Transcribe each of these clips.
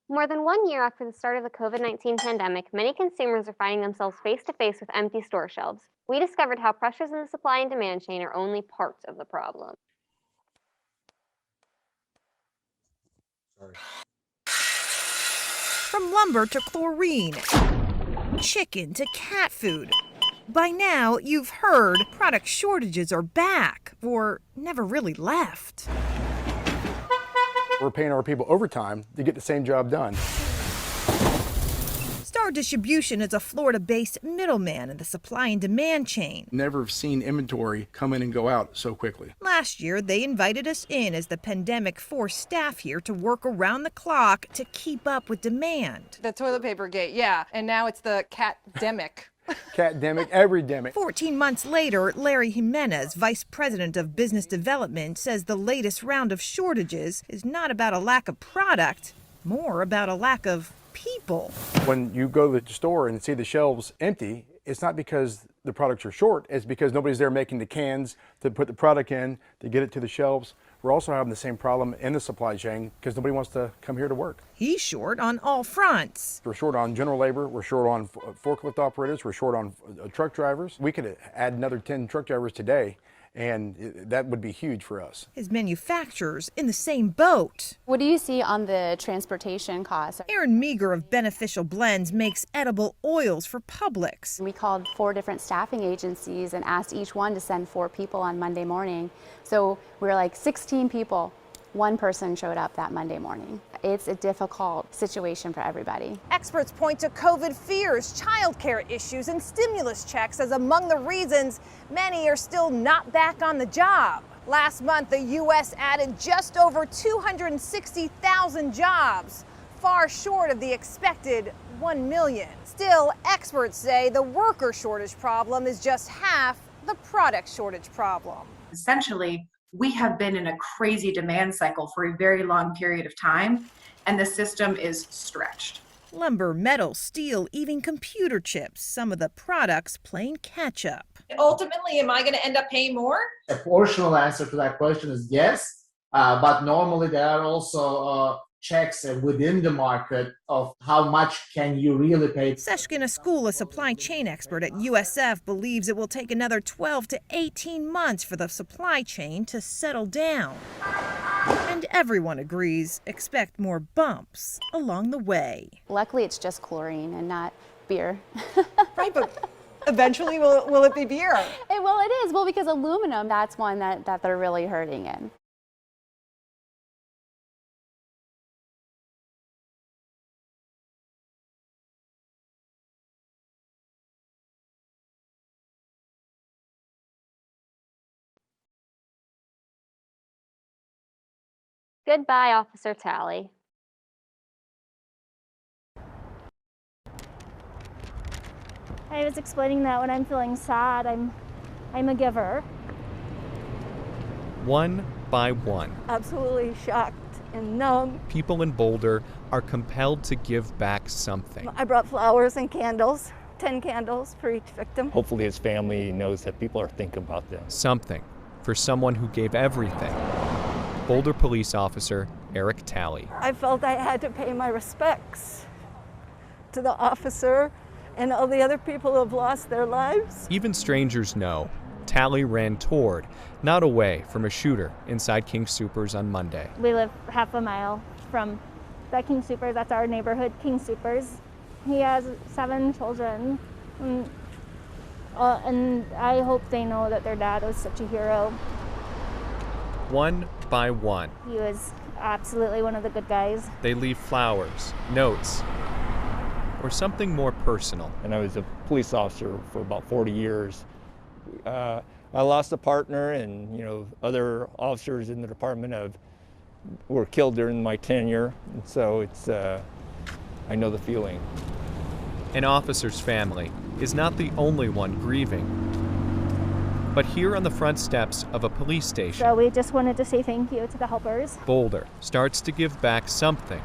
More than 1 year after the start of the COVID-19 pandemic, many consumers are finding themselves face to face with empty store shelves. We discovered how pressures in the supply and demand chain are only parts of the problem. Sorry. From lumber to chlorine, chicken to cat food. By now, you've heard product shortages are back, or never really left. We're paying our people overtime to get the same job done. Star Distribution is a Florida-based middleman in the supply and demand chain. Never have seen inventory come in and go out so quickly. Last year, they invited us in as the pandemic forced staff here to work around the clock to keep up with demand. The toilet paper gate, yeah. And now it's the cat-demic. Cat-demic, every demic. 14 months later, Larry Jimenez, vice president of business development, says the latest round of shortages is not about a lack of product, more about a lack of people. When you go to the store and see the shelves empty, it's not because the products are short, it's because nobody's there making the cans to put the product in, to get it to the shelves. We're also having the same problem in the supply chain because nobody wants to come here to work. He's short on all fronts. We're short on general labor, we're short on forklift operators, we're short on truck drivers. We could add another 10 truck drivers today, and that would be huge for us. His manufacturers in the same boat. What do you see on the transportation costs? Aaron Meager of Beneficial Blends makes edible oils for Publix. We called 4 different staffing agencies and asked each one to send 4 people on Monday morning. So we were like 16 people. 1 person showed up that Monday morning. It's a difficult situation for everybody. Experts point to COVID fears, childcare issues, and stimulus checks as among the reasons many are still not back on the job. Last month, the U.S. added just over 260,000 jobs, far short of the expected 1 million. Still, experts say the worker shortage problem is just half the product shortage problem. Essentially, we have been in a crazy demand cycle for a very long period of time, and the system is stretched. Lumber, metal, steel, even computer chips, some of the products playing catch up. Ultimately, am I going to end up paying more? A portional answer to that question is yes, but normally there are also checks within the market of how much can you really pay. Seshkin Askul, a supply chain expert at USF, believes it will take another 12 to 18 months for the supply chain to settle down. And everyone agrees, expect more bumps along the way. Luckily, it's just chlorine and not beer. Right, but eventually will it be beer? Well, it is. Well, because aluminum, that's one that they're really hurting in. Goodbye, Officer Talley. I was explaining that when I'm feeling sad, I'm a giver. One by one, Absolutely shocked and numb. people in Boulder are compelled to give back something. I brought flowers and candles, 10 candles for each victim. Hopefully his family knows that people are thinking about them. Something for someone who gave everything. Boulder police officer Eric Talley. I felt I had to pay my respects to the officer and all the other people who have lost their lives. Even strangers know Talley ran toward, not away from a shooter inside King Soopers on Monday. We live half a mile from the King Soopers. That's our neighborhood, King Soopers. He has 7 children. And I hope they know that their dad was such a hero. One by one, He was absolutely one of the good guys. they leave flowers, notes, or something more personal. And I was a police officer for about 40 years. I lost a partner, and other officers in the department were killed during my tenure, and so it's I know the feeling. An officer's family is not the only one grieving. But here on the front steps of a police station, So we just wanted to say thank you to the helpers. Boulder starts to give back something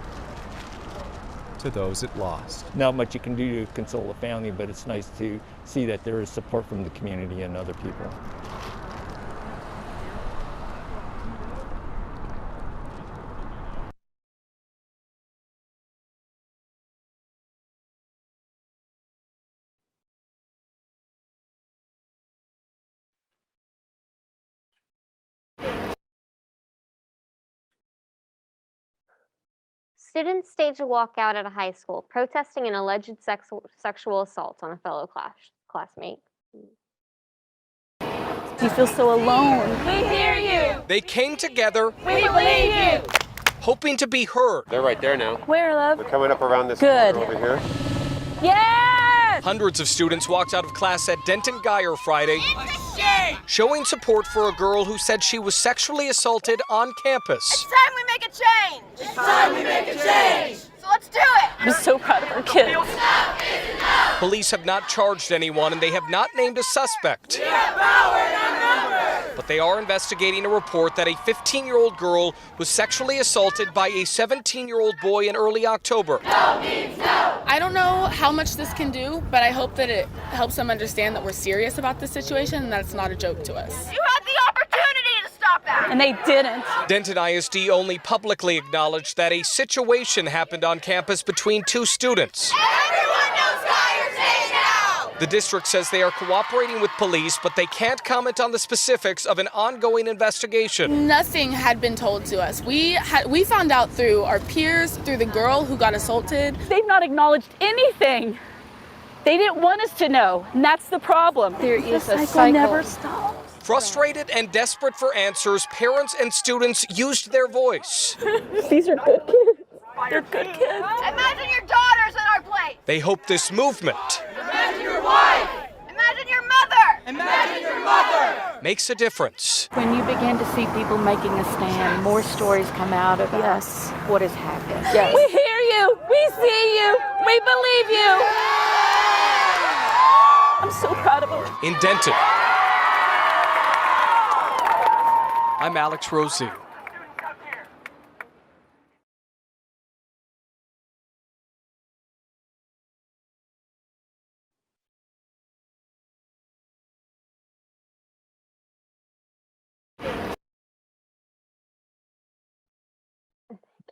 to those it lost. Not much you can do to console the family, but it's nice to see that there is support from the community and other people. Students staged a walkout at a high school, protesting an alleged sexual assault on a fellow classmate. You feel so alone. We hear you. They came together. We believe you. Hoping to be heard. They're right there now. Where, love? They're coming up around this Good. corner over here. Yes! Hundreds of students walked out of class at Denton Geyer Friday, showing support for a girl who said she was sexually assaulted on campus. It's time we make a change. It's time we make a change. So let's do it. I'm so proud of our kids. Police have not charged anyone and they have not named a suspect. We have power in our numbers. But they are investigating a report that a 15-year-old girl was sexually assaulted by a 17-year-old boy in early October. No means no. I don't know how much this can do, but I hope that it helps them understand that we're serious about this situation and that it's not a joke to us. You had the opportunity to stop that. And they didn't. Denton ISD only publicly acknowledged that a situation happened on campus between two students. Everyone knows Geyer's name now. The district says they are cooperating with police, but they can't comment on the specifics of an ongoing investigation. Nothing had been told to us. We found out through our peers, through the girl who got assaulted. They've not acknowledged anything. They didn't want us to know, and that's the problem. There is a cycle never stops. Frustrated and desperate for answers, parents and students used their voice. These are good kids. They're good kids. Imagine your daughters in our place. They hope this movement Imagine your wife. Imagine your mother. Imagine your mother. makes a difference. When you begin to see people making a stand, more stories come out of us. What has happened. Yes. We hear you. We see you. We believe you. I'm so proud of them. In Denton, I'm Alex Rosie.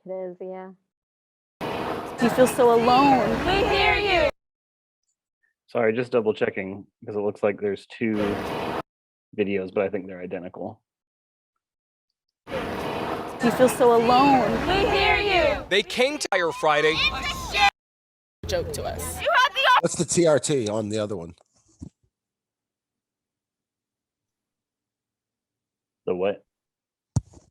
It is, yeah. You feel so alone. We hear you. Sorry, just double checking because it looks like there's two videos, but I think they're identical. You feel so alone. We hear you. They came to Fire Friday. Joke to us. What's the TRT on the other one? The what?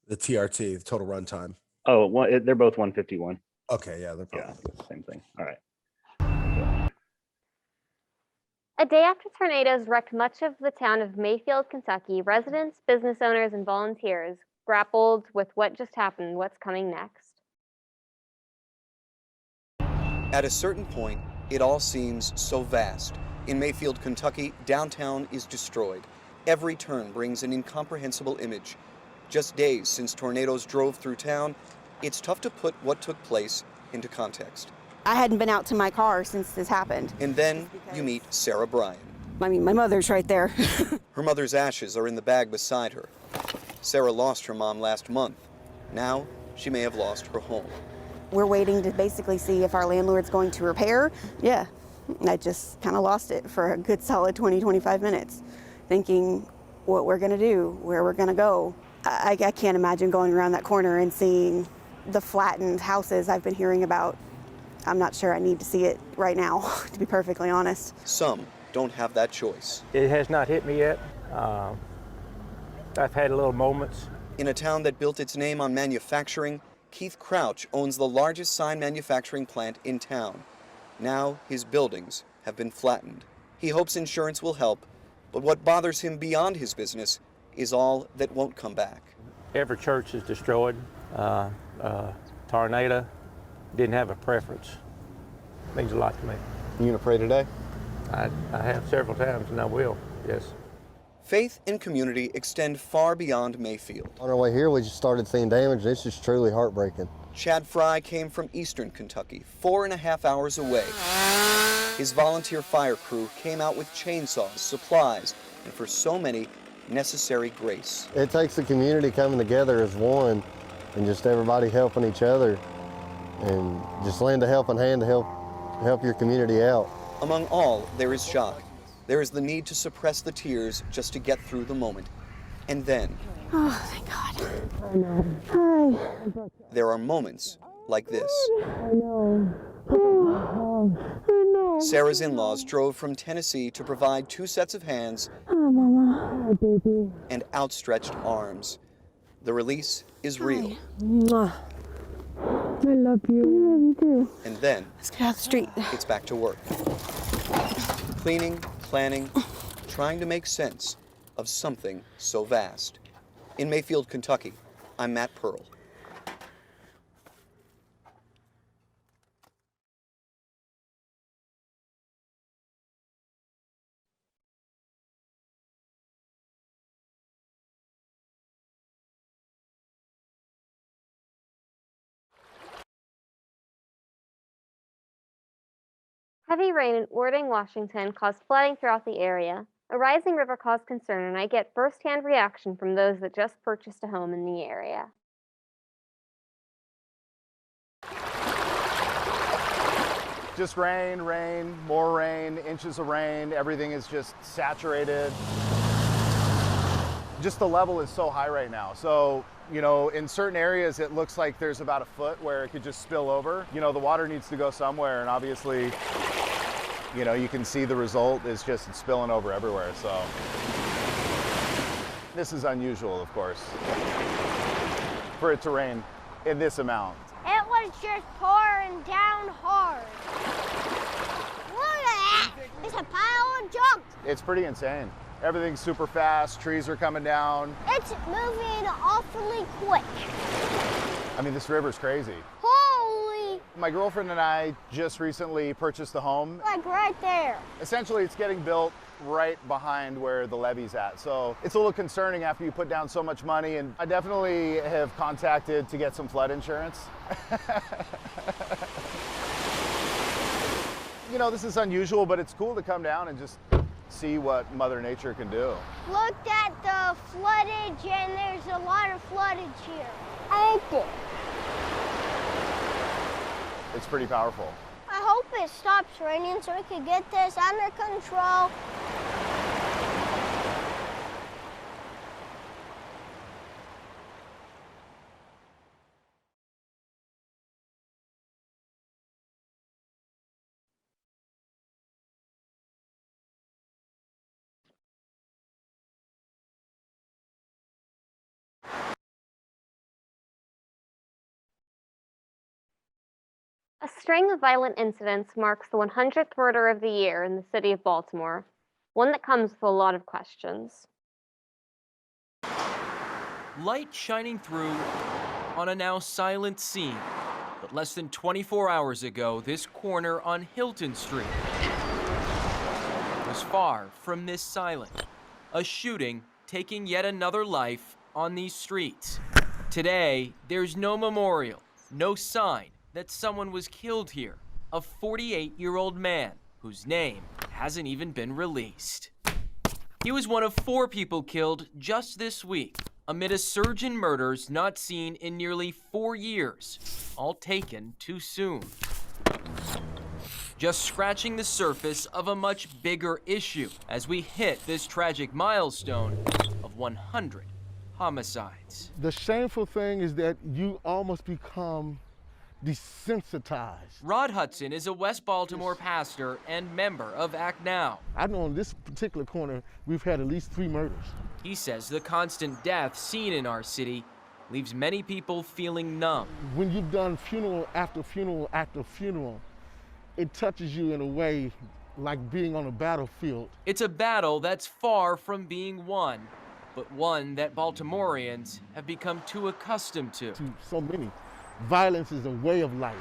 The TRT, the total runtime. Oh, they're both 151. Okay, yeah, they're probably same thing. All right. A day after tornadoes wrecked much of the town of Mayfield, Kentucky, residents, business owners, and volunteers grappled with what just happened and what's coming next. At a certain point, it all seems so vast. In Mayfield, Kentucky, downtown is destroyed. Every turn brings an incomprehensible image. Just days since tornadoes drove through town, it's tough to put what took place into context. I hadn't been out to my car since this happened. And then you meet Sarah Bryan. I mean, my mother's right there. Her mother's ashes are in the bag beside her. Sarah lost her mom last month. Now, she may have lost her home. We're waiting to basically see if our landlord's going to repair. Yeah, I just kind of lost it for a good solid 20, 25 minutes, thinking what we're gonna do, where we're gonna go. I can't imagine going around that corner and seeing the flattened houses I've been hearing about. I'm not sure I need to see it right now, to be perfectly honest. Some don't have that choice. It has not hit me yet. I've had little moments. In a town that built its name on manufacturing, Keith Crouch owns the largest sign manufacturing plant in town. Now his buildings have been flattened. He hopes insurance will help, but what bothers him beyond his business is all that won't come back. Every church is destroyed. Tornado, didn't have a preference. Means a lot to me. You gonna pray today? I have several times and I will, yes. Faith and community extend far beyond Mayfield. On our way here, we just started seeing damage. It's just truly heartbreaking. Chad Fry came from eastern Kentucky, 4.5 hours away. His volunteer fire crew came out with chainsaws, supplies, and for so many, necessary grace. It takes the community coming together as one and just everybody helping each other and just lend a helping hand to help your community out. Among all, there is shock. There is the need to suppress the tears just to get through the moment. And then, Oh, thank God. I know. Hi. There are moments like this. I know. I know. Sarah's in-laws drove from Tennessee to provide 2 sets of hands Hi, Mama. Hi, baby. and outstretched arms. The release is real. Mwah. I love you. I love you too. And then, Let's get out the street. it's back to work. Cleaning, planning, trying to make sense of something so vast. In Mayfield, Kentucky, I'm Matt Pearl. Heavy rain in Ording, Washington caused flooding throughout the area. A rising river caused concern, and I get firsthand reaction from those that just purchased a home in the area. Just rain, rain, more rain, inches of rain, everything is just saturated. Just the level is so high right now. So, you know, in certain areas it looks like there's about a foot where it could just spill over. You know, the water needs to go somewhere, and obviously, you know, you can see the result is just it's spilling over everywhere. So this is unusual, of course, for it to rain in this amount. It was just pouring down hard. Look at that! It's a pile of junk. It's pretty insane. Everything's super fast, trees are coming down. It's moving awfully quick. I mean, this river's crazy. Holy! My girlfriend and I just recently purchased a home. Like right there. Essentially, it's getting built right behind where the levee's at. So it's a little concerning after you put down so much money, and I definitely have contacted to get some flood insurance. You know, this is unusual, but it's cool to come down and just see what Mother Nature can do. Look at the floodage, and there's a lot of floodage here. Ain't it? It's pretty powerful. I hope it stops raining so we can get this under control. A string of violent incidents marks the 100th murder of the year in the city of Baltimore, one that comes with a lot of questions. Light shining through on a now silent scene. But less than 24 hours ago, this corner on Hilton Street was far from this silent. A shooting taking yet another life on these streets. Today, there's no memorial, no sign that someone was killed here. A 48-year-old man whose name hasn't even been released. He was one of 4 people killed just this week amid a surge in murders not seen in nearly 4 years, all taken too soon. Just scratching the surface of a much bigger issue as we hit this tragic milestone of 100 homicides. The shameful thing is that you almost become desensitized. Rod Hudson is a West Baltimore pastor and member of Act Now. I know on this particular corner, we've had at least 3 murders. He says the constant death seen in our city leaves many people feeling numb. When you've done funeral after funeral after funeral, it touches you in a way like being on a battlefield. It's a battle that's far from being won, but one that Baltimoreans have become too accustomed to. So many. Violence is a way of life.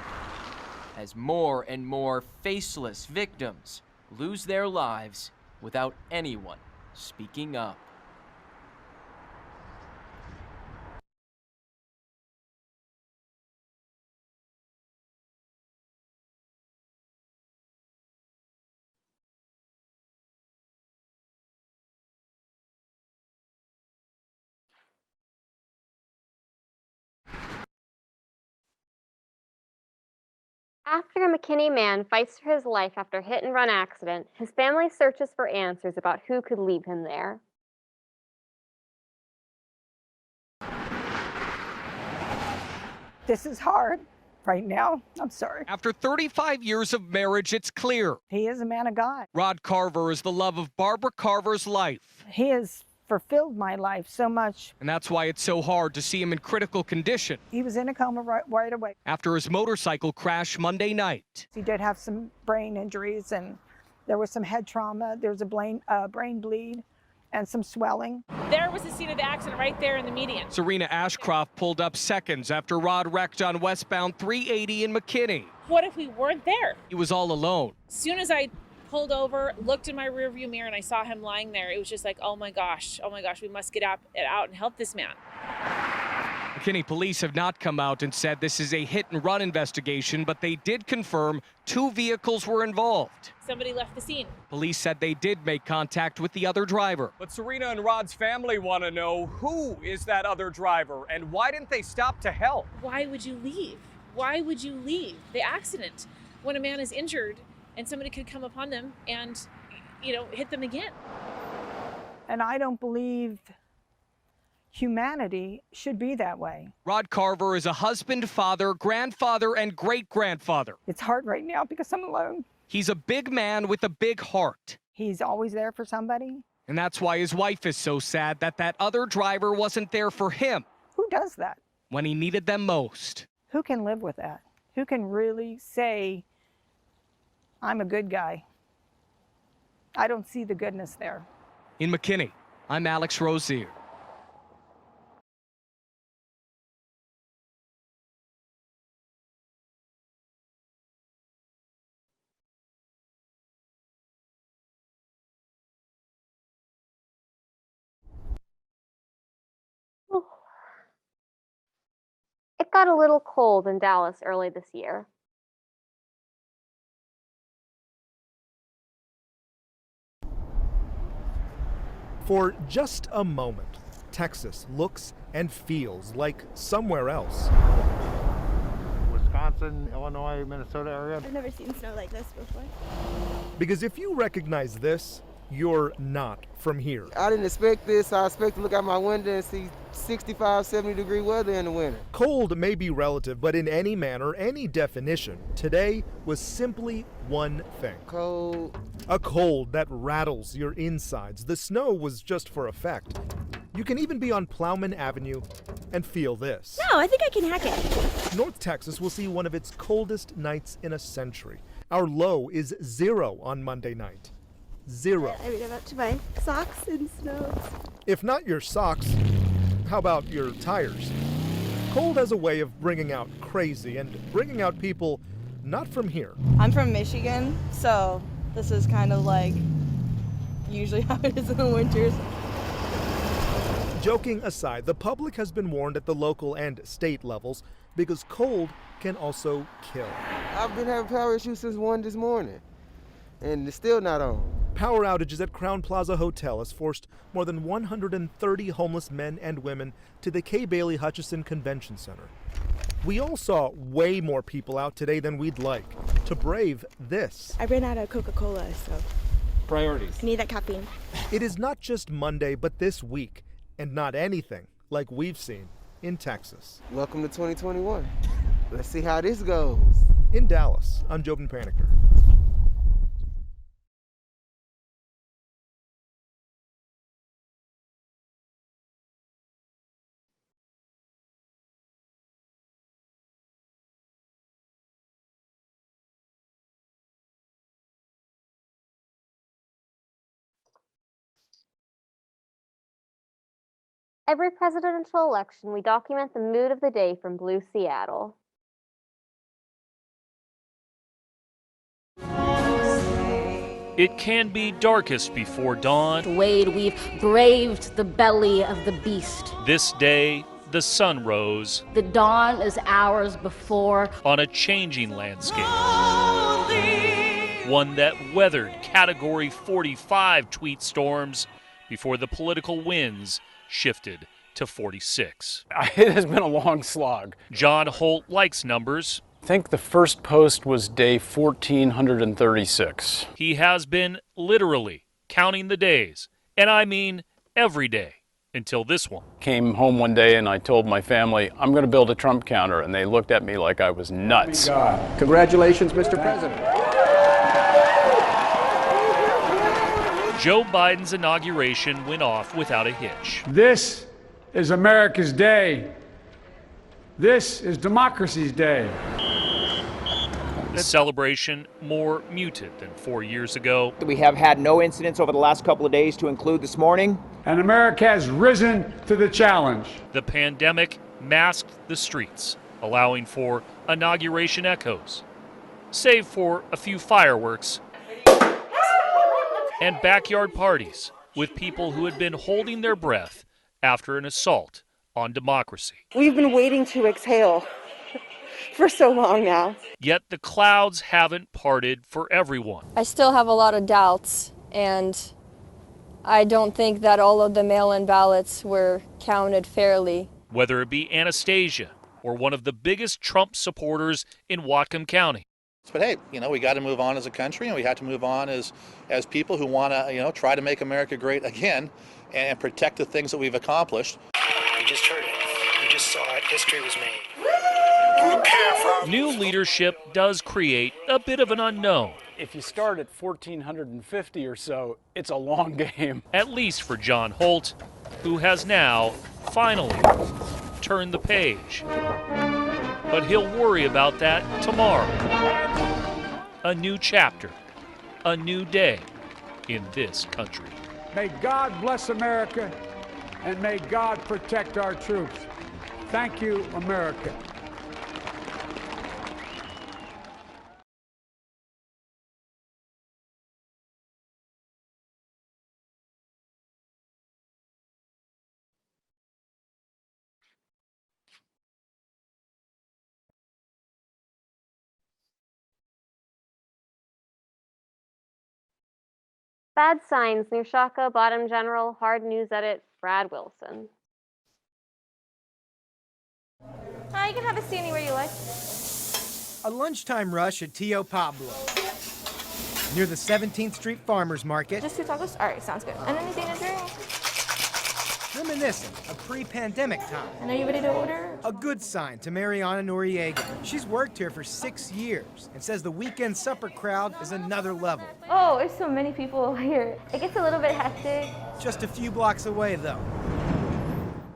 As more and more faceless victims lose their lives without anyone speaking up. After a McKinney man fights for his life after a hit-and-run accident, his family searches for answers about who could leave him there. This is hard. right now. I'm sorry. After 35 years of marriage, it's clear. He is a man of God. Rod Carver is the love of Barbara Carver's life. He has fulfilled my life so much. And that's why it's so hard to see him in critical condition. He was in a coma right away. After his motorcycle crash Monday night. He did have some brain injuries, and there was some head trauma. There was a brain bleed and some swelling. There was the scene of the accident right there in the median. Serena Ashcroft pulled up seconds after Rod wrecked on westbound 380 in McKinney. What if we weren't there? He was all alone. As soon as I pulled over, looked in my rearview mirror, and I saw him lying there, it was just like, oh my gosh, we must get out and help this man. McKinney police have not come out and said this is a hit-and-run investigation, but they did confirm 2 vehicles were involved. Somebody left the scene. Police said they did make contact with the other driver. But Serena and Rod's family want to know who is that other driver and why didn't they stop to help? Why would you leave? Why would you leave the accident when a man is injured and somebody could come upon them and, hit them again? And I don't believe humanity should be that way. Rod Carver is a husband, father, grandfather, and great-grandfather. It's hard right now because I'm alone. He's a big man with a big heart. He's always there for somebody. And that's why his wife is so sad that other driver wasn't there for him. Who does that? When he needed them most. Who can live with that? Who can really say, I'm a good guy? I don't see the goodness there. In McKinney, I'm Alex Rozier. It got a little cold in Dallas early this year. For just a moment, Texas looks and feels like somewhere else. Wisconsin, Illinois, Minnesota area. I've never seen snow like this before. Because if you recognize this, you're not from here. I didn't expect this. I expect to look out my window and see 65, 70-degree weather in the winter. Cold may be relative, but in any manner, any definition, today was simply one thing. Cold. A cold that rattles your insides. The snow was just for effect. You can even be on Plowman Avenue and feel this. No, I think I can hack it. North Texas will see one of its coldest nights in a century. Our low is 0 on Monday night. 0. I mean, I'm up to my socks in snow. If not your socks, how about your tires? Cold has a way of bringing out crazy and bringing out people not from here. I'm from Michigan, so this is kind of like usually how it is in the winters. Joking aside, the public has been warned at the local and state levels because cold can also kill. I've been having power issues since 1 this morning, and it's still not on. Power outages at Crown Plaza Hotel has forced more than 130 homeless men and women to the Kay Bailey Hutchison Convention Center. We all saw way more people out today than we'd like to brave this. I ran out of Coca-Cola, so Priorities. I need that caffeine. It is not just Monday, but this week, and not anything like we've seen in Texas. Welcome to 2021. Let's see how this goes. In Dallas, I'm Jobin Paniker. Every presidential election, we document the mood of the day from Blue Seattle. It can be darkest before dawn. Wade, we've braved the belly of the beast. This day, the sun rose. The dawn is hours before. On a changing landscape. One that weathered Category 45 tweet storms before the political winds shifted to 46. It has been a long slog. John Holt likes numbers. I think the first post was day 1436. He has been literally counting the days, and I mean every day, Until this one. Came home one day and I told my family, I'm going to build a Trump counter, and they looked at me like I was nuts. Congratulations, Mr. President. Joe Biden's inauguration went off without a hitch. This is America's day. This is democracy's day. The celebration more muted than 4 years ago. We have had no incidents over the last couple of days to include this morning. And America has risen to the challenge. The pandemic masked the streets, allowing for inauguration echoes, save for a few fireworks and backyard parties with people who had been holding their breath after an assault on democracy. We've been waiting to exhale for so long now. Yet the clouds haven't parted for everyone. I still have a lot of doubts, and I don't think that all of the mail-in ballots were counted fairly. Whether it be Anastasia or one of the biggest Trump supporters in Whatcom County. But hey, we got to move on as a country, and we have to move on as people who want to, try to make America great again and protect the things that we've accomplished. You just heard it. You just saw it. History was made. New leadership does create a bit of an unknown. If you start at 1,450 or so, it's a long game. At least for John Holt, who has now, finally, turned the page. But he'll worry about that tomorrow. A new chapter, a new day in this country. May God bless America, and may God protect our troops. Thank you, America. Bad signs near Shaka, Bottom General, Hard News Edit, Brad Wilson. Hi, you can have a seat anywhere you like. A lunchtime rush at Tio Pablo, near the 17th Street Farmers Market. Just 2 tacos? All right, sounds good. And anything to drink? Reminiscent of pre-pandemic time. And are you ready to order? A good sign to Mariana Noriega. She's worked here for 6 years and says the weekend supper crowd is another level. Oh, there's so many people here. It gets a little bit hectic. Just a few blocks away, though.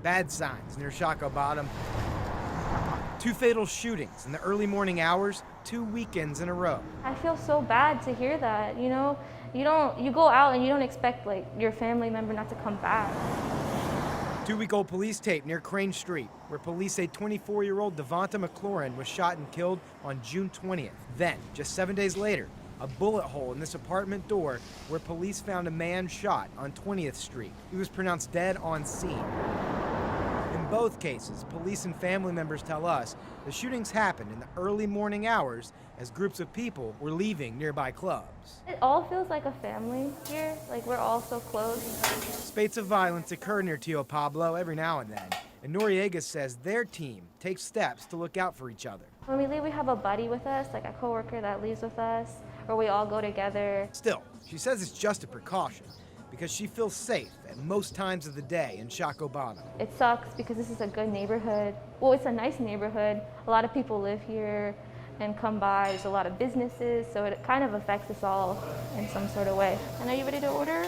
Bad signs near Shaka Bottom. 2 fatal shootings in the early morning hours, 2 weekends in a row. I feel so bad to hear that, you go out and you don't expect your family member not to come back. 2-week-old police tape near Crane Street, where police say 24-year-old Devonta McLaurin was shot and killed on June 20th. Then, just 7 days later, a bullet hole in this apartment door where police found a man shot on 20th Street. He was pronounced dead on scene. In both cases, police and family members tell us the shootings happened in the early morning hours as groups of people were leaving nearby clubs. It all feels like a family here, we're all so close. Spates of violence occur near Tio Pablo every now and then, and Noriega says their team takes steps to look out for each other. When we leave, we have a buddy with us, a coworker that leaves with us, or we all go together. Still, she says it's just a precaution, because she feels safe at most times of the day in Shaka Bottom. It sucks because this is a good neighborhood. Well, it's a nice neighborhood. A lot of people live here and come by. There's a lot of businesses, so it kind of affects us all in some sort of way. And are you ready to order?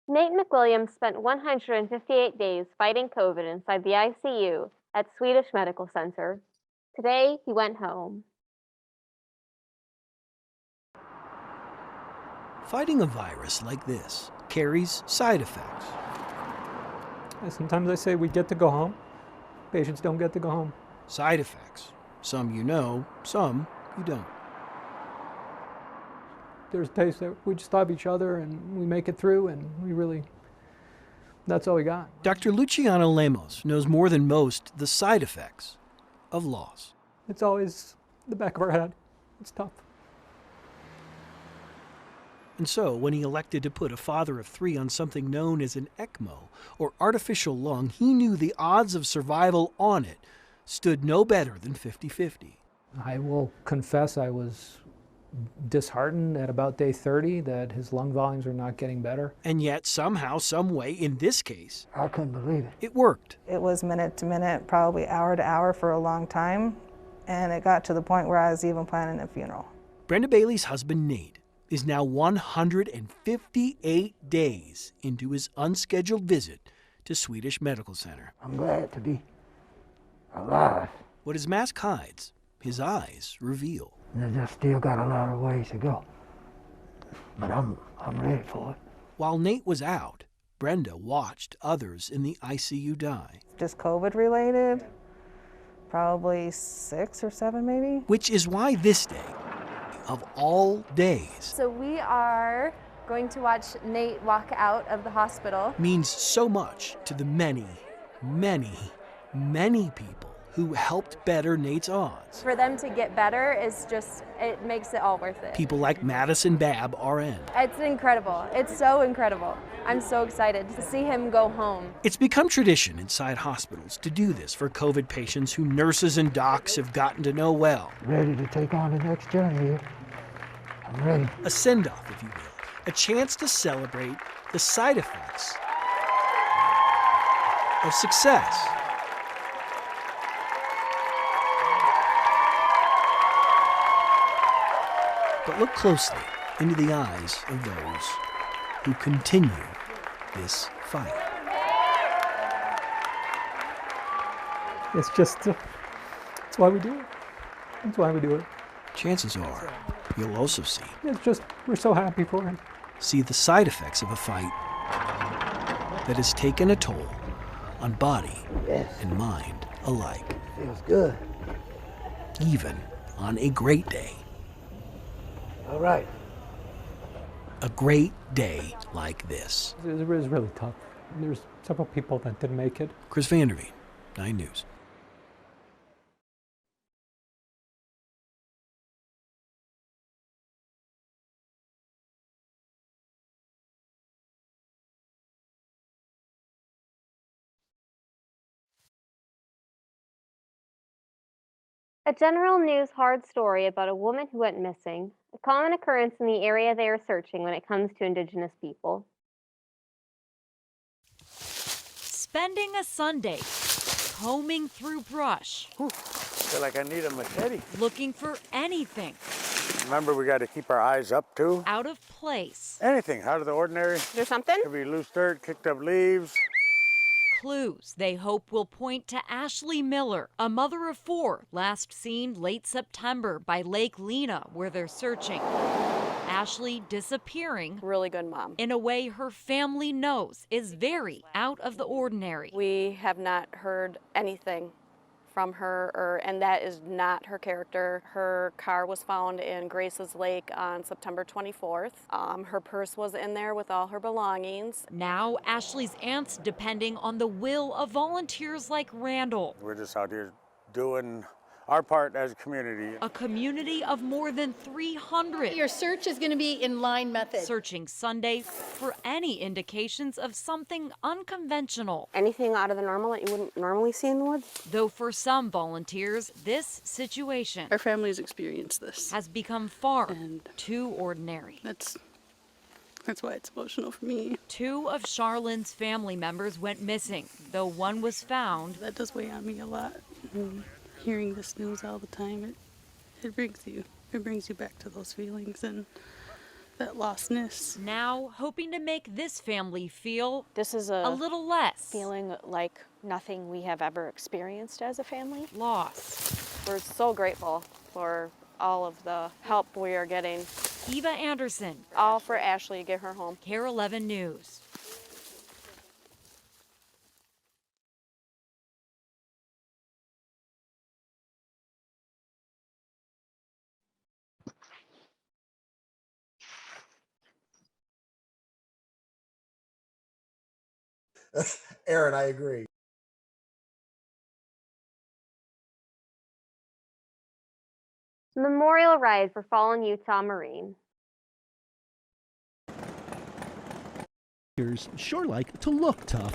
Nate McWilliams spent 158 days fighting COVID inside the ICU at Swedish Medical Center. Today, he went home. Fighting a virus like this carries side effects. Sometimes I say we get to go home. Patients don't get to go home. Side effects. Some you know, some you don't. There's days that we just love each other and we make it through, and that's all we got. Dr. Luciano Lemos knows more than most the side effects of loss. It's always the back of our head. It's tough. And so, when he elected to put a father of 3 on something known as an ECMO, or artificial lung, he knew the odds of survival on it stood no better than 50-50. I will confess I was disheartened at about day 30 that his lung volumes are not getting better. And yet, somehow, some way, in this case, I couldn't believe it. it worked. It was minute to minute, probably hour to hour for a long time, and it got to the point where I was even planning a funeral. Brenda Bailey's husband, Nate, is now 158 days into his unscheduled visit to Swedish Medical Center. I'm glad to be alive. What his mask hides, his eyes reveal. I just still got a lot of ways to go, but I'm ready for it. While Nate was out, Brenda watched others in the ICU die. Just COVID related, probably 6 or 7 maybe. Which is why this day, of all days, So we are going to watch Nate walk out of the hospital. means so much to the many, many, many people who helped better Nate's odds. For them to get better is just, it makes it all worth it. People like Madison Babb, RN. It's incredible. It's so incredible. I'm so excited to see him go home. It's become tradition inside hospitals to do this for COVID patients who nurses and docs have gotten to know well. Ready to take on the next journey here. I'm ready. A send-off, if you will. A chance to celebrate the side effects of success. But look closely into the eyes of those who continue this fight. It's just, that's why we do it. That's why we do it. Chances are, you'll also see. It's just, we're so happy for him. See the side effects of a fight that has taken a toll on body and mind alike. Feels good. Even on a great day. All right. A great day like this. It was really tough. There's several people that didn't make it. Chris Vanderveen, 9 News. A general news hard story about a woman who went missing, a common occurrence in the area they are searching when it comes to Indigenous people. Spending a Sunday combing through brush. Feel like I need a machete. Looking for anything. Remember, we got to keep our eyes up too. Out of place. Anything out of the ordinary. There's something? Could be loose dirt, kicked up leaves. Clues they hope will point to Ashley Miller, a mother of 4, last seen late September by Lake Lena, where they're searching. Ashley disappearing. Really good mom. In a way her family knows is very out of the ordinary. We have not heard anything from her, and that is not her character. Her car was found in Grace's Lake on September 24th. Her purse was in there with all her belongings. Now Ashley's aunt's depending on the will of volunteers like Randall. We're just out here doing our part as a community. A community of more than 300. Your search is going to be in line method. Searching Sunday for any indications of something unconventional. Anything out of the normal that you wouldn't normally see in the woods? Though for some volunteers, this situation, Our family's experienced this. has become far too ordinary. That's why it's emotional for me. 2 of Charlene's family members went missing, though one was found. That does weigh on me a lot. Hearing this news all the time, it brings you back to those feelings and that lostness. Now hoping to make this family feel This is a little less feeling like nothing we have ever experienced as a family. lost. We're so grateful for all of the help we are getting. Eva Anderson, All for Ashley to get her home. KARE 11 News. Aaron, I agree. Memorial Ride for Fallen Utah Marine. Sure like to look tough.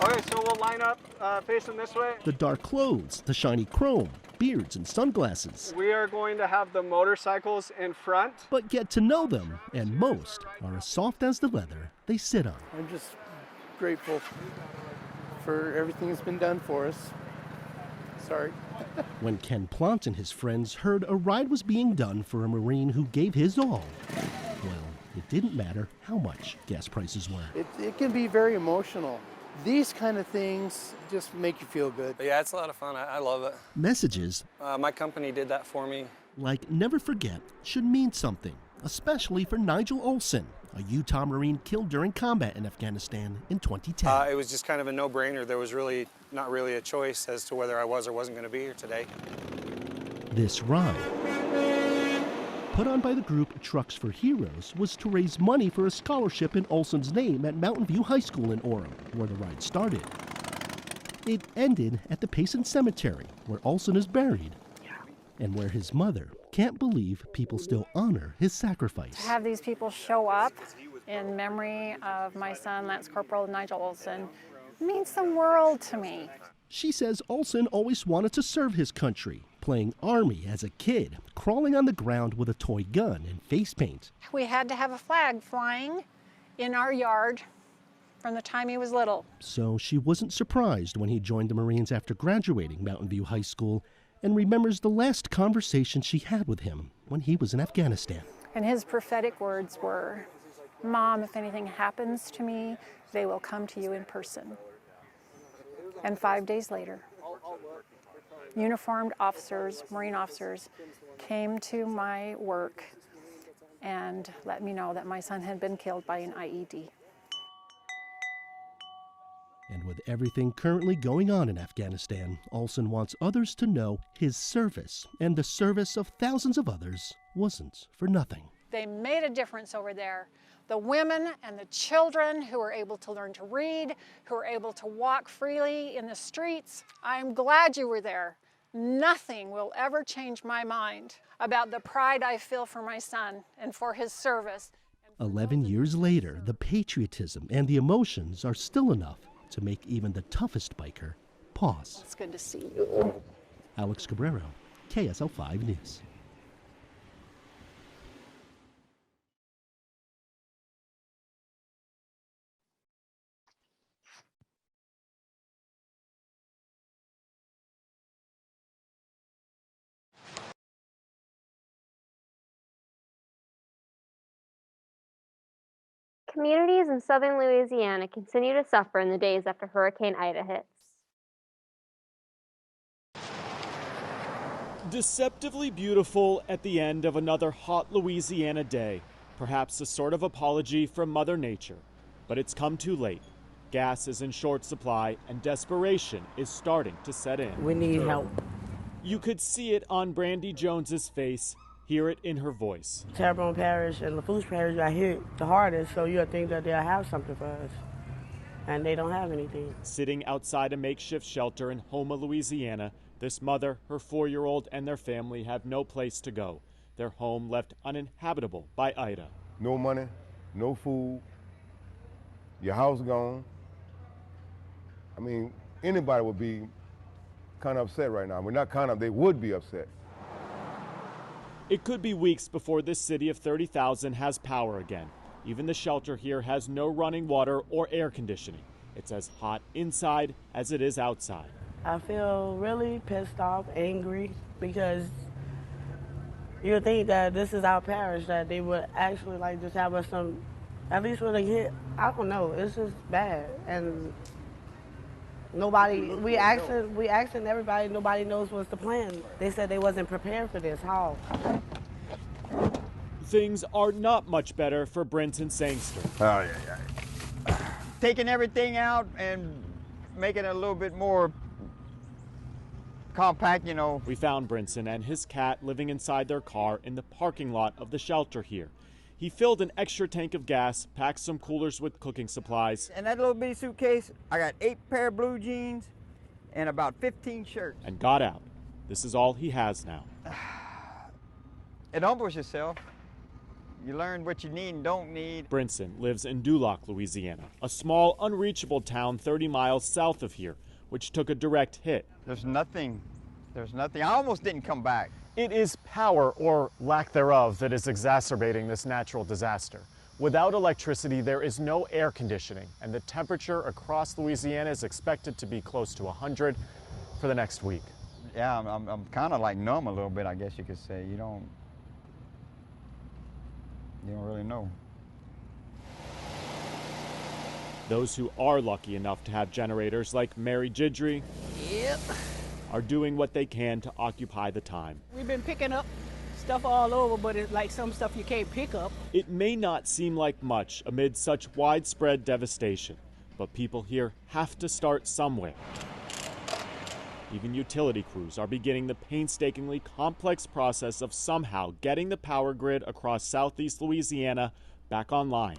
Okay, so we'll line up facing this way. The dark clothes, the shiny chrome, beards and sunglasses. We are going to have the motorcycles in front. But get to know them, and most are as soft as the leather they sit on. I'm just grateful for everything that's been done for us. Sorry. When Ken Plant and his friends heard a ride was being done for a Marine who gave his all, well, it didn't matter how much gas prices were. It can be very emotional. These kind of things just make you feel good. Yeah, it's a lot of fun. I love it. Messages my company did that for me. like never forget should mean something, especially for Nigel Olson, a Utah Marine killed during combat in Afghanistan in 2010. It was just kind of a no-brainer. There was really not really a choice as to whether I was or wasn't going to be here today. This ride, put on by the group Trucks for Heroes, was to raise money for a scholarship in Olson's name at Mountain View High School in Orem, where the ride started. It ended at the Payson Cemetery, where Olson is buried, and where his mother can't believe people still honor his sacrifice. To have these people show up in memory of my son, Lance Corporal Nigel Olson, means the world to me. She says Olson always wanted to serve his country, playing Army as a kid, crawling on the ground with a toy gun and face paint. We had to have a flag flying in our yard from the time he was little. So she wasn't surprised when he joined the Marines after graduating Mountain View High School, and remembers the last conversation she had with him when he was in Afghanistan. And his prophetic words were, "Mom, if anything happens to me, they will come to you in person." And 5 days later, uniformed officers, Marine officers, came to my work and let me know that my son had been killed by an IED. And with everything currently going on in Afghanistan, Olson wants others to know his service and the service of thousands of others wasn't for nothing. They made a difference over there. The women and the children who were able to learn to read, who were able to walk freely in the streets. I'm glad you were there. Nothing will ever change my mind about the pride I feel for my son and for his service. 11 years later, the patriotism and the emotions are still enough to make even the toughest biker pause. It's good to see you. Alex Cabrero, KSL 5 News. Communities in southern Louisiana continue to suffer in the days after Hurricane Ida hits. Deceptively beautiful at the end of another hot Louisiana day. Perhaps a sort of apology from Mother Nature. But it's come too late. Gas is in short supply and desperation is starting to set in. We need help. You could see it on Brandy Jones's face, hear it in her voice. Terrebonne Parish and Lafourche Parish are hit the hardest, so you'll think that they'll have something for us. And they don't have anything. Sitting outside a makeshift shelter in Houma, Louisiana, this mother, her 4-year-old, and their family have no place to go. Their home left uninhabitable by Ida. No money, no food, your house gone. I mean, anybody would be kind of upset right now. We're not kind of, they would be upset. It could be weeks before this city of 30,000 has power again. Even the shelter here has no running water or air conditioning. It's as hot inside as it is outside. I feel really pissed off, angry, because you would think that this is our parish, that they would actually like just have us some, at least when they hit, I don't know, it's just bad. And nobody, we asking everybody, nobody knows what's the plan. They said they wasn't prepared for this. How? Things are not much better for Brenton Sangster. Oh, yeah. Taking everything out and making it a little bit more compact, you know. We found Brinson and his cat living inside their car in the parking lot of the shelter here. He filled an extra tank of gas, packed some coolers with cooking supplies. In that little bitty suitcase, I got 8 pair of blue jeans and about 15 shirts. And got out. This is all he has now. It humbles yourself. You learn what you need and don't need. Brinson lives in Duloc, Louisiana, a small, unreachable town 30 miles south of here, which took a direct hit. There's nothing. I almost didn't come back. It is power, or lack thereof, that is exacerbating this natural disaster. Without electricity, there is no air conditioning, and the temperature across Louisiana is expected to be close to 100 for the next week. Yeah, I'm kind of like numb a little bit, I guess you could say. You don't really know. Those who are lucky enough to have generators, like Mary Gidry, are doing what they can to occupy the time. We've been picking up stuff all over, but it's like some stuff you can't pick up. It may not seem like much amid such widespread devastation, but people here have to start somewhere. Even utility crews are beginning the painstakingly complex process of somehow getting the power grid across southeast Louisiana back online.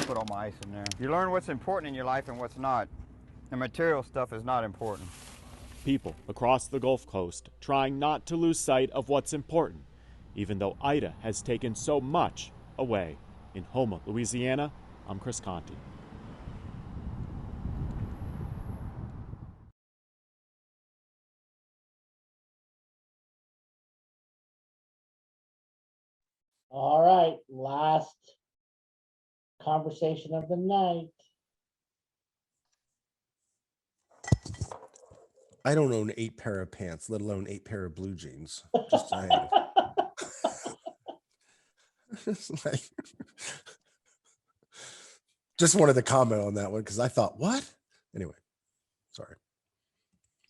Put all my ice in there. You learn what's important in your life and what's not. The material stuff is not important. People across the Gulf Coast trying not to lose sight of what's important, even though Ida has taken so much away. In Houma, Louisiana, I'm Chris Conti. All right, last conversation of the night. I don't own 8 pair of pants, let alone 8 pair of blue jeans. Just saying. Just wanted to comment on that one because I thought, what? Anyway, sorry.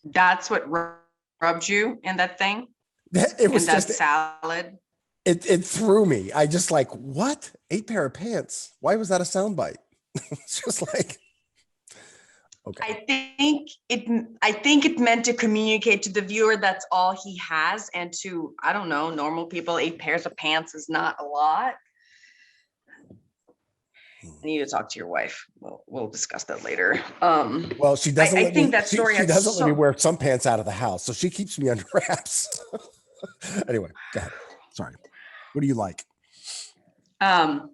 That's what rubbed you in that thing? It was in that just salad? It threw me. I just like, what? 8 pair of pants. Why was that a soundbite? It's just like, okay. I think it meant to communicate to the viewer that's all he has, and to, I don't know, normal people, 8 pairs of pants is not a lot. I need to talk to your wife. We'll discuss that later. Well, she doesn't. I think that story. She doesn't let me wear some pants out of the house, so she keeps me under wraps. Anyway, go ahead. Sorry. What do you like? No,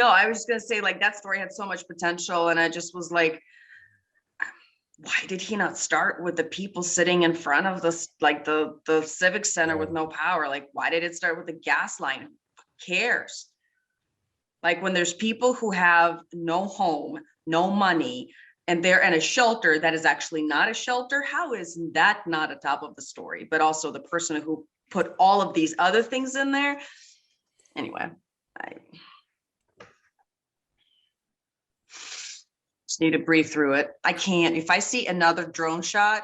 I was just gonna say, like, that story had so much potential, and I just was like, why did he not start with the people sitting in front of this, like the civic center with no power? Like, why did it start with the gas line? Who cares? Like, when there's people who have no home, no money, and they're in a shelter that is actually not a shelter, how is that not a top of the story? But also the person who put all of these other things in there. Anyway, I just need to breathe through it. I can't. If I see another drone shot,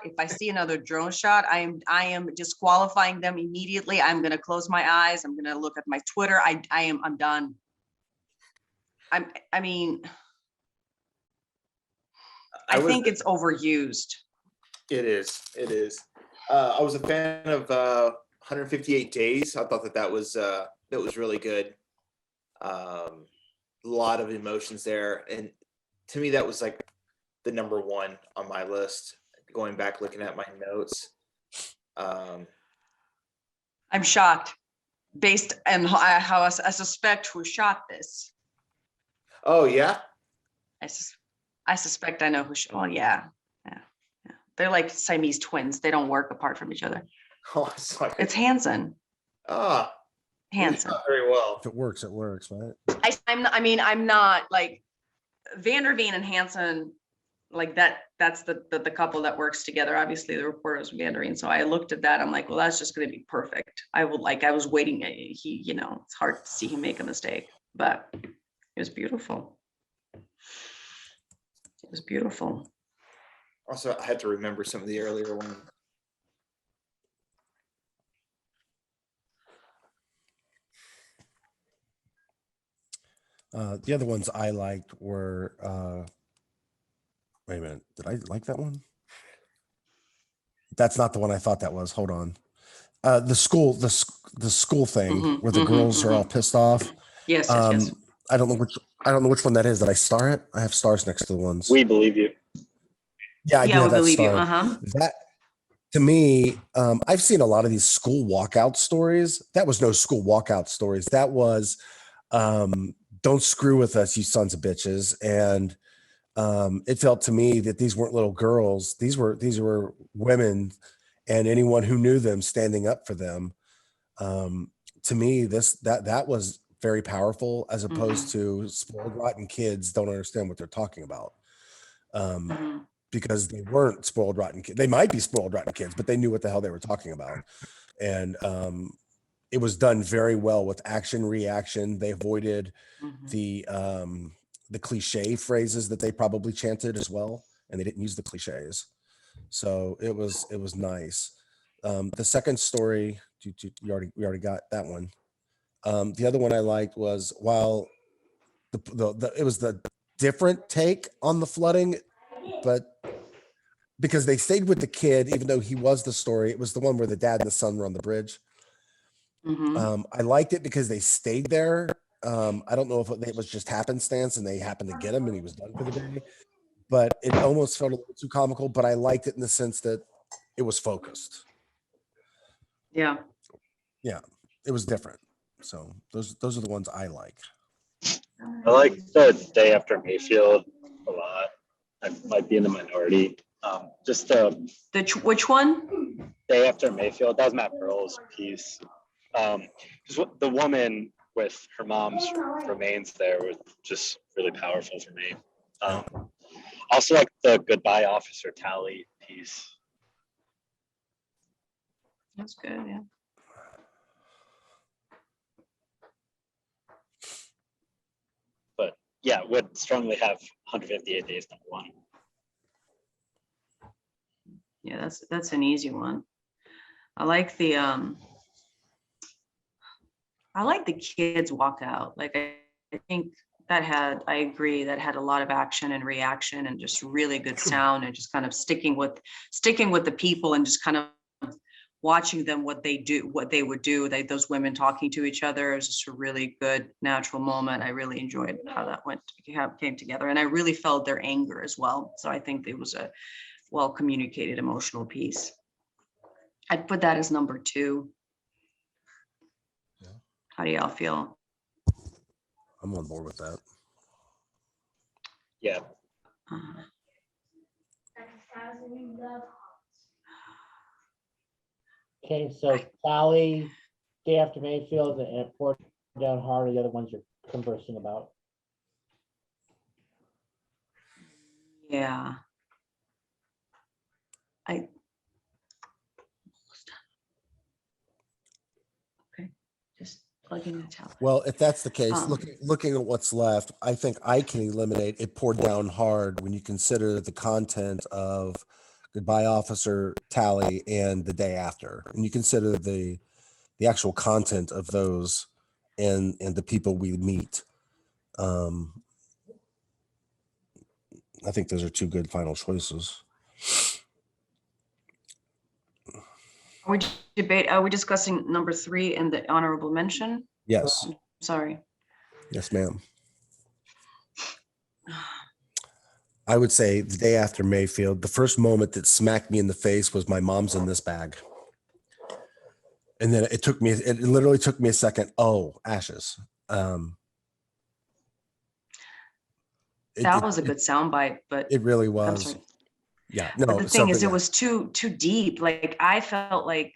I am disqualifying them immediately. I'm going to close my eyes. I'm going to look at my Twitter. I'm done. I mean, I think it's overused. It is. I was a fan of 158 Days. I thought that was really good. A lot of emotions there, and to me that was like the number one on my list. Going back, looking at my notes, I'm shocked based on how I suspect who shot this. Oh yeah. I suspect I know who. Well, yeah. They're like Siamese twins. They don't work apart from each other. Oh, it's Hansen. Hansen. Not very well. If it works, right? I'm not like Vanderveen and Hansen, like that. That's the couple that works together. Obviously, the reporter was Vanderveen. So I looked at that. I'm like, well, that's just going to be perfect. I was waiting. It's hard to see him make a mistake, but it was beautiful. It was beautiful. Also, I had to remember some of the earlier ones. The other ones I liked were, wait a minute, did I like that one? That's not the one I thought that was. Hold on. The school thing where the girls are all pissed off. Yes. I don't know which one that is. Did I star it? I have stars next to the ones. We believe you. Yeah, I do have that believe star. you. To me, I've seen a lot of these school walkout stories. That was no school walkout stories. That was don't screw with us, you sons of bitches. And it felt to me that these weren't little girls. These were women, and anyone who knew them standing up for them. To me, that was very powerful, as opposed to spoiled rotten kids don't understand what they're talking about. Because they weren't spoiled rotten kids. They might be spoiled rotten kids, but they knew what the hell they were talking about. And it was done very well with action reaction. They avoided the cliche phrases that they probably chanted as well, and they didn't use the cliches. So it was nice. The second story, we already got that one. The other one I liked was, while it was the different take on the flooding, but because they stayed with the kid, even though he was the story, it was the one where the dad and the son were on the bridge. I liked it because they stayed there. I don't know if it was just happenstance and they happened to get him and he was done for the day, but it almost felt a little too comical. But I liked it in the sense that it was focused. Yeah. Yeah, it was different. So those are the ones I like. I like the Day After Mayfield a lot. I might be in the minority. Just which one? Day After Mayfield. That was Matt Pearl's piece. Just the woman with her mom's remains there was just really powerful for me. Also like the Goodbye Officer Talley piece. That's good, yeah. But yeah, would strongly have 158 Days #1. Yeah, that's an easy one. I like the kids walkout. Like I think I agree, that had a lot of action and reaction and just really good sound, and just kind of sticking with the people and just kind of watching them, what they would do. Those women talking to each other. It was just a really good natural moment. I really enjoyed how that came together, and I really felt their anger as well. So I think it was a well communicated emotional piece. I'd put that as number 2. How do y'all feel? I'm on board with that. Yeah. Okay, so Talley, Day After Mayfield, and It Poured Down Hard are the other ones you're conversing about. Yeah. Just plugging the Talley. Well, if that's the case, looking at what's left, I think I can eliminate It Poured Down Hard when you consider the content of Goodbye Officer, Talley, and The Day After, and you consider the actual content of those and the people we meet. I think those are 2 good final choices. Are we discussing number 3 and the honorable mention? Yes. Sorry. Yes, ma'am. I would say The Day After Mayfield. The first moment that smacked me in the face was my mom's in this bag. And then it literally took me a second. Oh, ashes. That was a good soundbite, but it really was. Yeah. No, but the thing is, it was too deep. Like I felt like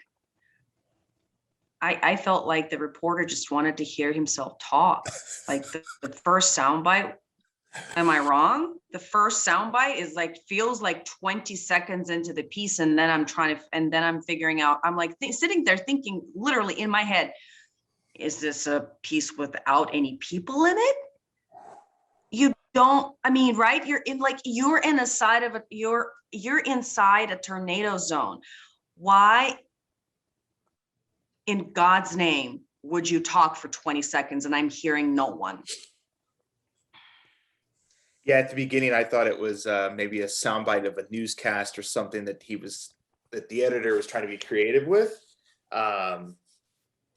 the reporter just wanted to hear himself talk. Like the first soundbite. Am I wrong? The first soundbite is feels like 20 seconds into the piece, and then I'm figuring out. I'm like sitting there thinking, literally in my head, is this a piece without any people in it? You don't. I mean, right? You're inside a tornado zone. Why, in God's name, would you talk for 20 seconds and I'm hearing no one? Yeah, at the beginning, I thought it was maybe a soundbite of a newscast or something that the editor was trying to be creative with. And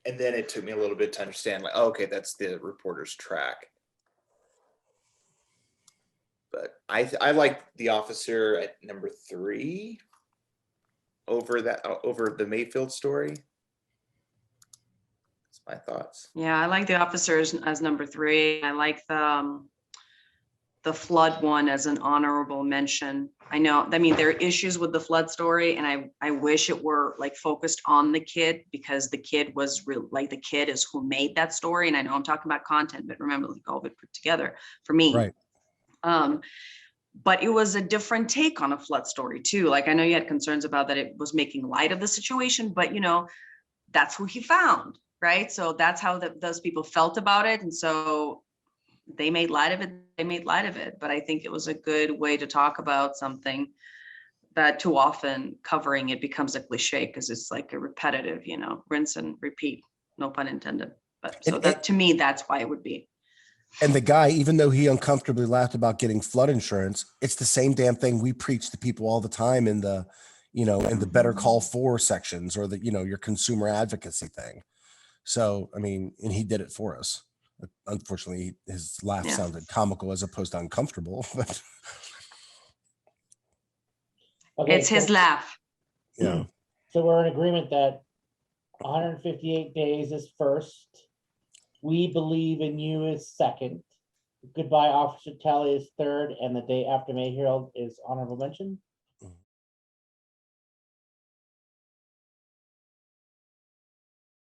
then it took me a little bit to understand, like, oh, okay, that's the reporter's track. But I like The Officer at number 3. over the Mayfield story. That's my thoughts. Yeah, I like the officers as number 3. I like the flood one as an honorable mention. I know, I mean, there are issues with the flood story, and I wish it were like focused on the kid, because the kid was real, like the kid is who made that story. And I know I'm talking about content, but remember, like all of it put together for me. Right. But it was a different take on a flood story too. Like, I know you had concerns about that it was making light of the situation, but you know, that's who he found, right? So that's how those people felt about it. And so they made light of it. But I think it was a good way to talk about something that too often covering it becomes a cliche, because it's like a repetitive, you know, rinse and repeat, no pun intended. But so that, to me, that's why it would be. And the guy, even though he uncomfortably laughed about getting flood insurance, it's the same damn thing we preach to people all the time in the, you know, in the Better Call 4 sections, or the, you know, your consumer advocacy thing. So, I mean, and he did it for us. Unfortunately, his laugh sounded comical as opposed to uncomfortable. But Okay, it's his laugh. yeah. So we're in agreement that 158 days is first. We believe in you is second. Goodbye, Officer Talley is third, and the day after May Herald is honorable mention.